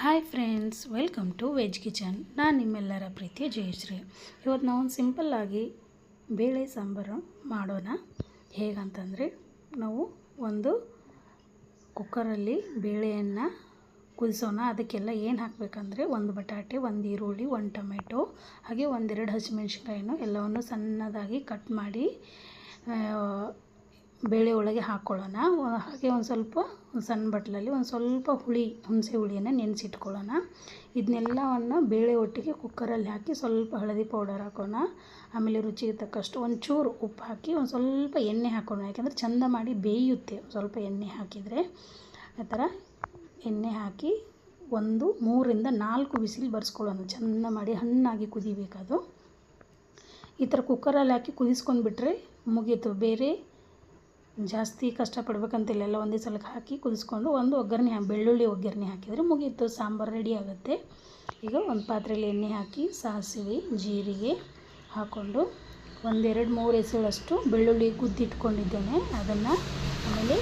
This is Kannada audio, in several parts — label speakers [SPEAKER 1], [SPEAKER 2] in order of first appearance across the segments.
[SPEAKER 1] Hi friends, welcome to veg kitchen. ನಾನು ನಿಮ್ಮೆಲ್ಲರ ಪ್ರೀತಿಯ ಜಯಶ್ರೀ. ಇವತ್ತು ನಾವು ಸಿಂಪಲ್ಲಾಗಿ ಬೇಳೆ ಸಾಂಬಾರು ಮಾಡೋಣ. ಹೇಗಂತಂದರೆ, ನಾವು ಒಂದು ಕುಕ್ಕರಲ್ಲಿ ಬೇಳೆಯನ್ನು ಕುದಿಸೋಣ. ಅದಕ್ಕೆಲ್ಲ ಏನು ಹಾಕಬೇಕಂದ್ರೆ, ಒಂದು ಬಟಾಟೆ, ಒಂದು ಈರುಳ್ಳಿ, ಒಂದು ಟೊಮೆಟೊ, ಹಾಗೆ ಒಂದೆರಡು ಹಸಿಮೆಣ್ಸಿನ್ಕಾಯಿನೂ ಎಲ್ಲವನ್ನು ಸಣ್ಣದಾಗಿ ಕಟ್ ಮಾಡಿ ಬೇಳೆ ಒಳಗೆ ಹಾಕ್ಕೊಳ್ಳೋಣ. ಹಾಗೆ ಒಂದು ಸ್ವಲ್ಪ ಸಣ್ಣ ಬಟ್ಲಲ್ಲಿ ಒಂದು ಸ್ವಲ್ಪ ಹುಣಸೆ ಹುಳಿಯನ್ನು ನೆನೆಸಿಟ್ಕೊಳ್ಳೋಣ. ಇದನ್ನೆಲ್ಲವನ್ನು ಬೇಳೆ ಒಟ್ಟಿಗೆ ಕುಕ್ಕರಲ್ಲಿ ಹಾಕಿ ಸ್ವಲ್ಪ ಹಳದಿ ಪೌಡರ್ ಹಾಕೋಣ. ಆಮೇಲೆ ರುಚಿಗೆ ತಕ್ಕಷ್ಟು ಒಂಚೂರು ಉಪ್ಪು ಹಾಕಿ ಒಂದು ಸ್ವಲ್ಪ ಎಣ್ಣೆ ಹಾಕೋಣ. ಯಾಕೆಂದರೆ ಚೆಂದ ಮಾಡಿ ಬೇಯುತ್ತೆ ಸ್ವಲ್ಪ ಎಣ್ಣೆ ಹಾಕಿದರೆ. ಆ ಥರ ಎಣ್ಣೆ ಹಾಕಿ 3 ರಿಂದ 4 ವಿಸಿಲ್ ಬರ್ಸ್ಕೊಳ್ಳೋಣ. ಚೆಂದ ಮಾಡಿ ಹಣ್ಣಾಗಿ ಕುದಿಬೇಕದು. ಈ ಥರ ಕುಕ್ಕರಲ್ಲಿ ಹಾಕಿ ಕುದಿಸ್ಕೊಂಡ್ಬಿಟ್ರೆ ಮುಗೀತು. ಬೇರೆ ಜಾಸ್ತಿ ಕಷ್ಟಪಡ್ಬೇಕಂತಿಲ್ಲ. ಎಲ್ಲ ಒಂದೇ ಸಲಕ್ಕೆ ಹಾಕಿ ಕುದಿಸ್ಕೊಂಡು ಒಂದು ಒಗ್ಗರಣೆ ಬೆಳ್ಳುಳ್ಳಿ ಒಗ್ಗರಣೆ ಹಾಕಿದರೆ ಮುಗೀತು, ಸಾಂಬಾರು ರೆಡಿ ಆಗುತ್ತೆ. ಈಗ ಒಂದು ಪಾತ್ರೆಯಲ್ಲಿ ಎಣ್ಣೆ ಹಾಕಿ ಸಾಸಿವೆ, ಜೀರಿಗೆ ಹಾಕ್ಕೊಂಡು 1-2-3 ಎಸಳಷ್ಟು ಬೆಳ್ಳುಳ್ಳಿ ಗುದ್ದಿಟ್ಕೊಂಡಿದ್ದೇನೆ ಅದನ್ನು, ಆಮೇಲೆ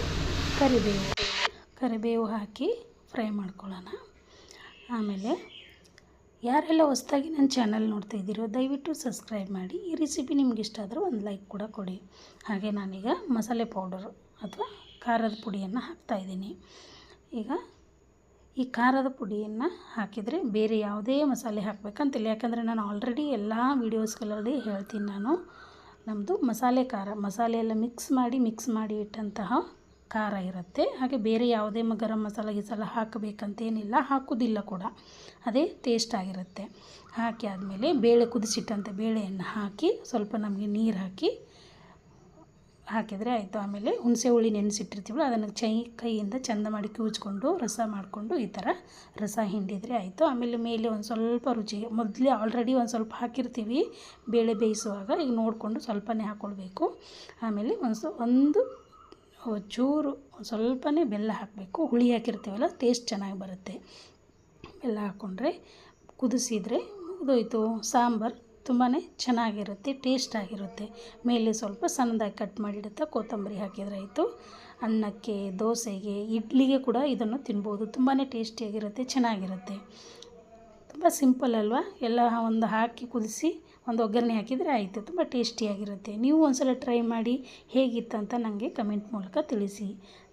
[SPEAKER 1] ಕರಿಬೇವು ಹಾಕಿ ಫ್ರೈ ಮಾಡ್ಕೊಳ್ಳೋಣ. ಆಮೇಲೆ ಯಾರೆಲ್ಲ ಹೊಸದಾಗಿ ನನ್ನ ಚಾನಲ್ ನೋಡ್ತಾ ಇದ್ದೀರೋ ದಯವಿಟ್ಟು ಸಬ್ಸ್ಕ್ರೈಬ್ ಮಾಡಿ. ಈ ರೆಸಿಪಿ ನಿಮ್ಗೆ ಇಷ್ಟ ಆದರೆ ಒಂದು ಲೈಕ್ ಕೂಡ ಕೊಡಿ. ಹಾಗೆ ನಾನೀಗ ಮಸಾಲೆ ಪೌಡರು ಅಥವಾ ಖಾರದ ಪುಡಿಯನ್ನು ಹಾಕ್ತಾಯಿದ್ದೀನಿ. ಈಗ ಈ ಖಾರದ ಪುಡಿಯನ್ನು ಹಾಕಿದರೆ ಬೇರೆ ಯಾವುದೇ ಮಸಾಲೆ ಹಾಕಬೇಕಂತಿಲ್ಲ. ಯಾಕಂದರೆ ನಾನು ಆಲ್ರೆಡಿ ಎಲ್ಲ ವೀಡಿಯೋಸ್ಗಳಲ್ಲಿ ಹೇಳ್ತೀನಿ. ನಮ್ಮದು ಮಸಾಲೆ ಎಲ್ಲ ಮಿಕ್ಸ್ ಮಾಡಿ ಇಟ್ಟಂತಹ ಖಾರ ಇರುತ್ತೆ. ಹಾಗೆ ಬೇರೆ ಯಾವುದೇ ಗರಂ ಮಸಾಲ ಹಾಕಬೇಕಂತೇನಿಲ್ಲ, ಹಾಕೋದಿಲ್ಲ ಕೂಡ. ಅದೇ ಟೇಸ್ಟ್ ಆಗಿರುತ್ತೆ. ಹಾಕಿ ಆದಮೇಲೆ ಬೇಳೆ ಕುದಿಸಿಟ್ಟಂಥ ಬೇಳೆಯನ್ನು ಹಾಕಿ ಸ್ವಲ್ಪ ನಮಗೆ ನೀರು ಹಾಕಿದರೆ ಆಯಿತು. ಆಮೇಲೆ ಹುಣಸೆ ಹುಳಿ ನೆನೆಸಿಟ್ಟಿರ್ತೀವಲ್ಲ ಅದನ್ನು ಕೈಯಿಂದ ಚೆಂದ ಮಾಡಿ ಕಿವುಚ್ಕೊಂಡು ರಸ ಮಾಡಿಕೊಂಡು ಈ ಥರ ರಸ ಹಿಂಡಿದರೆ ಆಯಿತು. ಆಮೇಲೆ ಮೇಲೆ ಒಂದು ಸ್ವಲ್ಪ ರುಚಿಗೆ ಮೊದಲೇ ಆಲ್ರೆಡಿ ಒಂದು ಸ್ವಲ್ಪ ಹಾಕಿರ್ತೀವಿ ಬೇಳೆ ಬೇಯಿಸುವಾಗ. ಈಗ ನೋಡಿಕೊಂಡು ಸ್ವಲ್ಪನೇ ಹಾಕ್ಕೊಳ್ಬೇಕು. ಆಮೇಲೆ ಒಂದು ಚೂರು ಸ್ವಲ್ಪನೇ ಬೆಲ್ಲ ಹಾಕಬೇಕು. ಹುಳಿ ಹಾಕಿರ್ತೀವಲ್ಲ ಟೇಸ್ಟ್ ಚೆನ್ನಾಗಿ ಬರುತ್ತೆ. ಬೆಲ್ಲ ಹಾಕ್ಕೊಂಡ್ರೆ ಕುದಿಸಿದರೆ ಮುಗಿದೋಯ್ತು. ಸಾಂಬಾರು ತುಂಬಾ ಚೆನ್ನಾಗಿರುತ್ತೆ, ಟೇಸ್ಟ್ ಆಗಿರುತ್ತೆ. ಮೇಲೆ ಸ್ವಲ್ಪ ಸಣ್ಣದಾಗಿ ಕಟ್ ಮಾಡಿಡುತ್ತಾ ಕೊತ್ತಂಬರಿ ಹಾಕಿದರೆ ಆಯಿತು. ಅನ್ನಕ್ಕೆ, ದೋಸೆಗೆ, ಇಡ್ಲಿಗೆ ಕೂಡ ಇದನ್ನು ತಿನ್ಬೋದು. ತುಂಬಾ ಟೇಸ್ಟಿಯಾಗಿರುತ್ತೆ, ಚೆನ್ನಾಗಿರುತ್ತೆ. ತುಂಬ ಸಿಂಪಲ್ ಅಲ್ವಾ? ಎಲ್ಲ ಒಂದು ಹಾಕಿ ಕುದಿಸಿ ಒಂದು ಒಗ್ಗರಣೆ ಹಾಕಿದರೆ ಆಯಿತು. ತುಂಬ ಟೇಸ್ಟಿಯಾಗಿರುತ್ತೆ. ನೀವು ಒಂದ್ಸಲ ಟ್ರೈ ಮಾಡಿ ಹೇಗಿತ್ತಂತ ನನಗೆ ಕಮೆಂಟ್ ಮೂಲಕ ತಿಳಿಸಿ.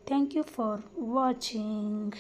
[SPEAKER 1] Thank you for watching.